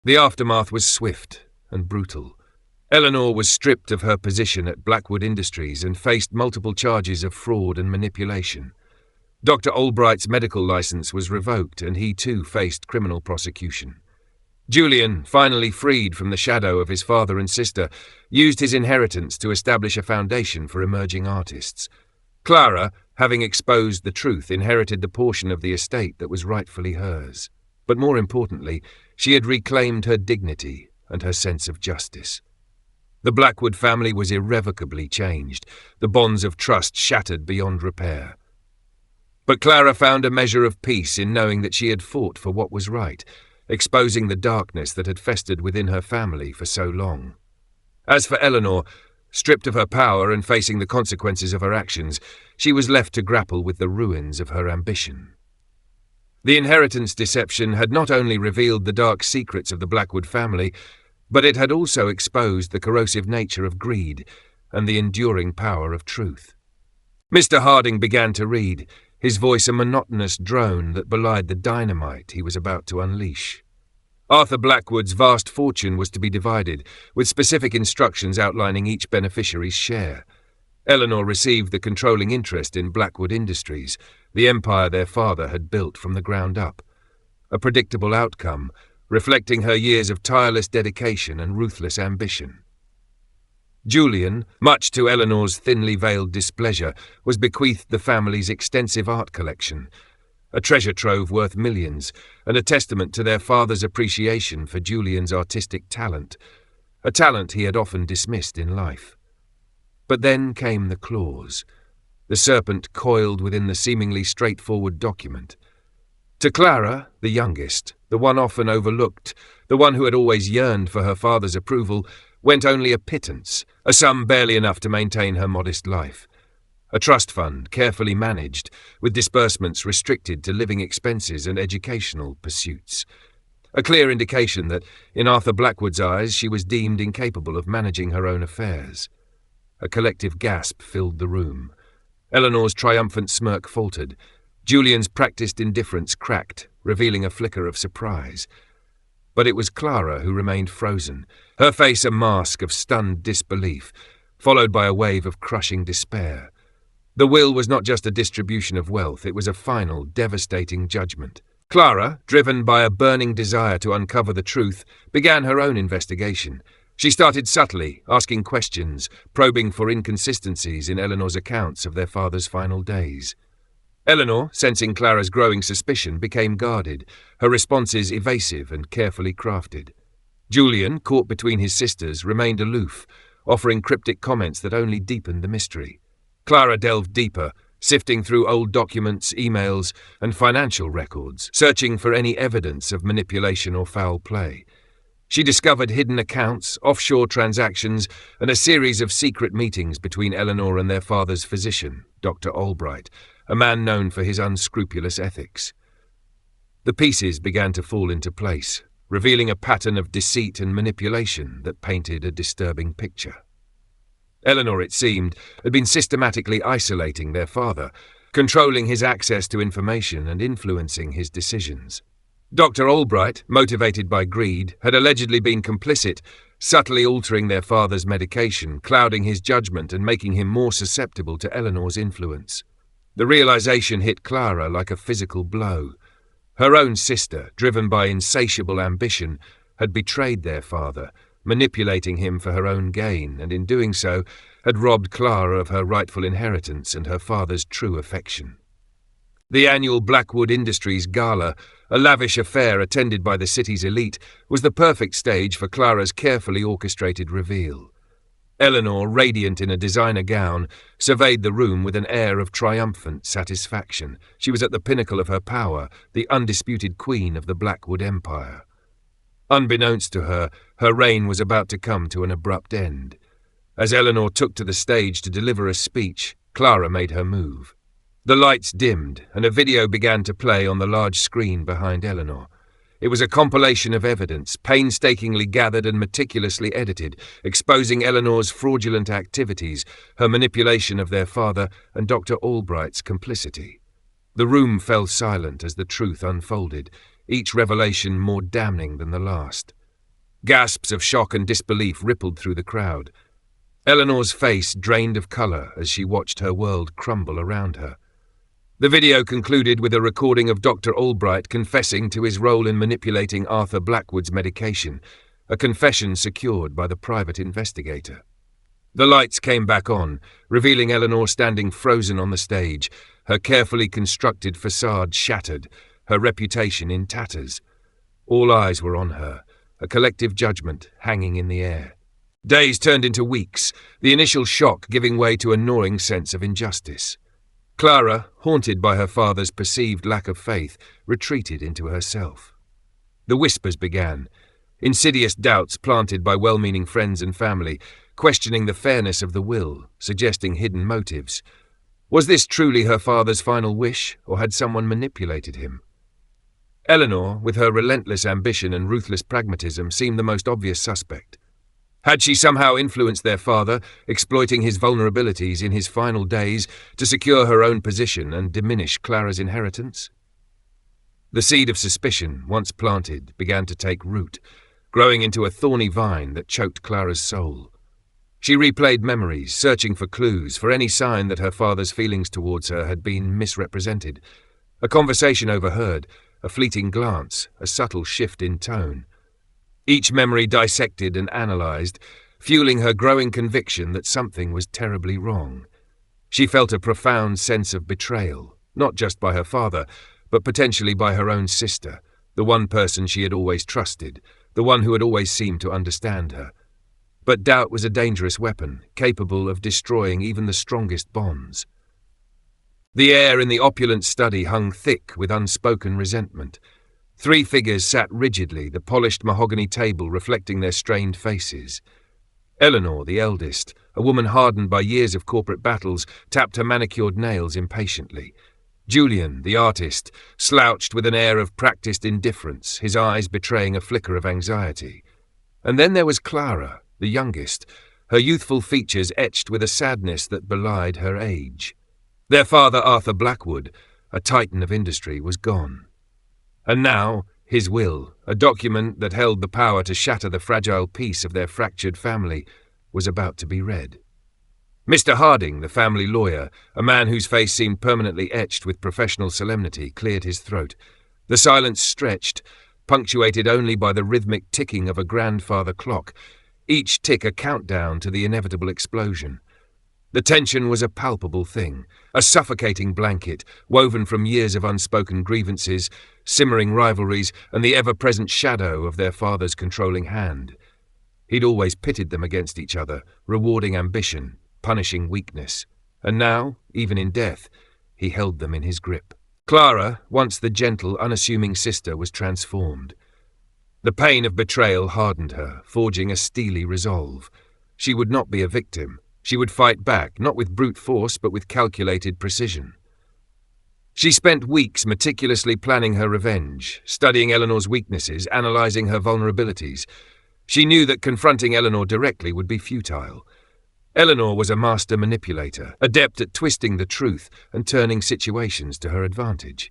The aftermath was swift and brutal. Eleanor was stripped of her position at Blackwood Industries and faced multiple charges of fraud and manipulation. Dr. Albright's medical license was revoked and he too faced criminal prosecution. Julian, finally freed from the shadow of his father and sister, used his inheritance to establish a foundation for emerging artists. Clara, having exposed the truth, inherited the portion of the estate that was rightfully hers. But more importantly, she had reclaimed her dignity and her sense of justice. The Blackwood family was irrevocably changed, the bonds of trust shattered beyond repair. But Clara found a measure of peace in knowing that she had fought for what was right, exposing the darkness that had festered within her family for so long. As for Eleanor, stripped of her power and facing the consequences of her actions, she was left to grapple with the ruins of her ambition. The inheritance deception had not only revealed the dark secrets of the Blackwood family, but it had also exposed the corrosive nature of greed and the enduring power of truth. Mr. Harding began to read, his voice a monotonous drone that belied the dynamite he was about to unleash. Arthur Blackwood's vast fortune was to be divided, with specific instructions outlining each beneficiary's share. Eleanor received the controlling interest in Blackwood Industries, the empire their father had built from the ground up. A predictable outcome, reflecting her years of tireless dedication and ruthless ambition. Julian, much to Eleanor's thinly veiled displeasure, was bequeathed the family's extensive art collection, a treasure trove worth millions, and a testament to their father's appreciation for Julian's artistic talent, a talent he had often dismissed in life. But then came the clause, the serpent coiled within the seemingly straightforward document. To Clara, the youngest, the one often overlooked, the one who had always yearned for her father's approval, went only a pittance, a sum barely enough to maintain her modest life. A trust fund, carefully managed, with disbursements restricted to living expenses and educational pursuits. A clear indication that, in Arthur Blackwood's eyes, she was deemed incapable of managing her own affairs. A collective gasp filled the room. Eleanor's triumphant smirk faltered. Julian's practiced indifference cracked, revealing a flicker of surprise. But it was Clara who remained frozen, her face a mask of stunned disbelief, followed by a wave of crushing despair. The will was not just a distribution of wealth, it was a final, devastating judgment. Clara, driven by a burning desire to uncover the truth, began her own investigation. She started subtly, asking questions, probing for inconsistencies in Eleanor's accounts of their father's final days. Eleanor, sensing Clara's growing suspicion, became guarded, her responses evasive and carefully crafted. Julian, caught between his sisters, remained aloof, offering cryptic comments that only deepened the mystery. Clara delved deeper, sifting through old documents, emails, and financial records, searching for any evidence of manipulation or foul play. She discovered hidden accounts, offshore transactions, and a series of secret meetings between Eleanor and their father's physician, Dr. Albright, a man known for his unscrupulous ethics. The pieces began to fall into place, revealing a pattern of deceit and manipulation that painted a disturbing picture. Eleanor, it seemed, had been systematically isolating their father, controlling his access to information and influencing his decisions. Dr. Albright, motivated by greed, had allegedly been complicit, subtly altering their father's medication, clouding his judgment and making him more susceptible to Eleanor's influence. The realization hit Clara like a physical blow. Her own sister, driven by insatiable ambition, had betrayed their father, manipulating him for her own gain, and in doing so had robbed Clara of her rightful inheritance and her father's true affection. The annual Blackwood Industries Gala, a lavish affair attended by the city's elite, was the perfect stage for Clara's carefully orchestrated reveal. Eleanor, radiant in a designer gown, surveyed the room with an air of triumphant satisfaction. She was at the pinnacle of her power, the undisputed queen of the Blackwood Empire. Unbeknownst to her, her reign was about to come to an abrupt end. As Eleanor took to the stage to deliver a speech, Clara made her move. The lights dimmed, and a video began to play on the large screen behind Eleanor. It was a compilation of evidence, painstakingly gathered and meticulously edited, exposing Eleanor's fraudulent activities, her manipulation of their father, and Dr. Albright's complicity. The room fell silent as the truth unfolded, each revelation more damning than the last. Gasps of shock and disbelief rippled through the crowd. Eleanor's face drained of colour as she watched her world crumble around her. The video concluded with a recording of Dr. Albright confessing to his role in manipulating Arthur Blackwood's medication, a confession secured by the private investigator. The lights came back on, revealing Eleanor standing frozen on the stage, her carefully constructed facade shattered, her reputation in tatters. All eyes were on her, a collective judgment hanging in the air. Days turned into weeks, the initial shock giving way to a gnawing sense of injustice. Clara, haunted by her father's perceived lack of faith, retreated into herself. The whispers began, insidious doubts planted by well-meaning friends and family, questioning the fairness of the will, suggesting hidden motives. Was this truly her father's final wish, or had someone manipulated him? Eleanor, with her relentless ambition and ruthless pragmatism, seemed the most obvious suspect. Had she somehow influenced their father, exploiting his vulnerabilities in his final days to secure her own position and diminish Clara's inheritance? The seed of suspicion, once planted, began to take root, growing into a thorny vine that choked Clara's soul. She replayed memories, searching for clues, for any sign that her father's feelings towards her had been misrepresented. A conversation overheard, a fleeting glance, a subtle shift in tone. Each memory dissected and analysed, fueling her growing conviction that something was terribly wrong. She felt a profound sense of betrayal, not just by her father, but potentially by her own sister, the one person she had always trusted, the one who had always seemed to understand her. But doubt was a dangerous weapon, capable of destroying even the strongest bonds. The air in the opulent study hung thick with unspoken resentment. 3 figures sat rigidly, the polished mahogany table reflecting their strained faces. Eleanor, the eldest, a woman hardened by years of corporate battles, tapped her manicured nails impatiently. Julian, the artist, slouched with an air of practiced indifference, his eyes betraying a flicker of anxiety. And then there was Clara, the youngest, her youthful features etched with a sadness that belied her age. Their father, Arthur Blackwood, a titan of industry, was gone. And now, his will, a document that held the power to shatter the fragile peace of their fractured family, was about to be read. Mr. Harding, the family lawyer, a man whose face seemed permanently etched with professional solemnity, cleared his throat. The silence stretched, punctuated only by the rhythmic ticking of a grandfather clock, each tick a countdown to the inevitable explosion. The tension was a palpable thing, a suffocating blanket woven from years of unspoken grievances, simmering rivalries, and the ever-present shadow of their father's controlling hand. He'd always pitted them against each other, rewarding ambition, punishing weakness. And now, even in death, he held them in his grip. Clara, once the gentle, unassuming sister, was transformed. The pain of betrayal hardened her, forging a steely resolve. She would not be a victim. She would fight back, not with brute force, but with calculated precision. She spent weeks meticulously planning her revenge, studying Eleanor's weaknesses, analysing her vulnerabilities. She knew that confronting Eleanor directly would be futile. Eleanor was a master manipulator, adept at twisting the truth and turning situations to her advantage.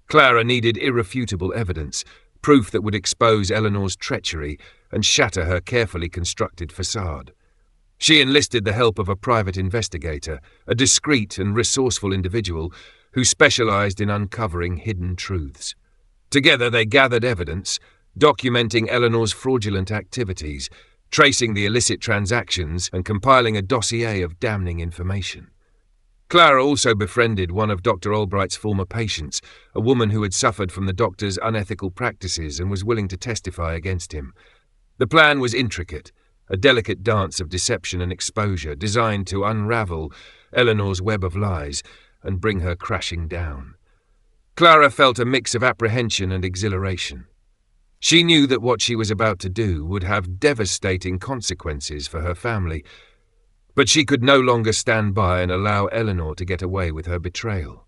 Clara needed irrefutable evidence, proof that would expose Eleanor's treachery and shatter her carefully constructed facade. She enlisted the help of a private investigator, a discreet and resourceful individual who specialized in uncovering hidden truths. Together they gathered evidence, documenting Eleanor's fraudulent activities, tracing the illicit transactions and compiling a dossier of damning information. Clara also befriended one of Dr. Albright's former patients, a woman who had suffered from the doctor's unethical practices and was willing to testify against him. The plan was intricate, a delicate dance of deception and exposure designed to unravel Eleanor's web of lies and bring her crashing down. Clara felt a mix of apprehension and exhilaration. She knew that what she was about to do would have devastating consequences for her family, but she could no longer stand by and allow Eleanor to get away with her betrayal.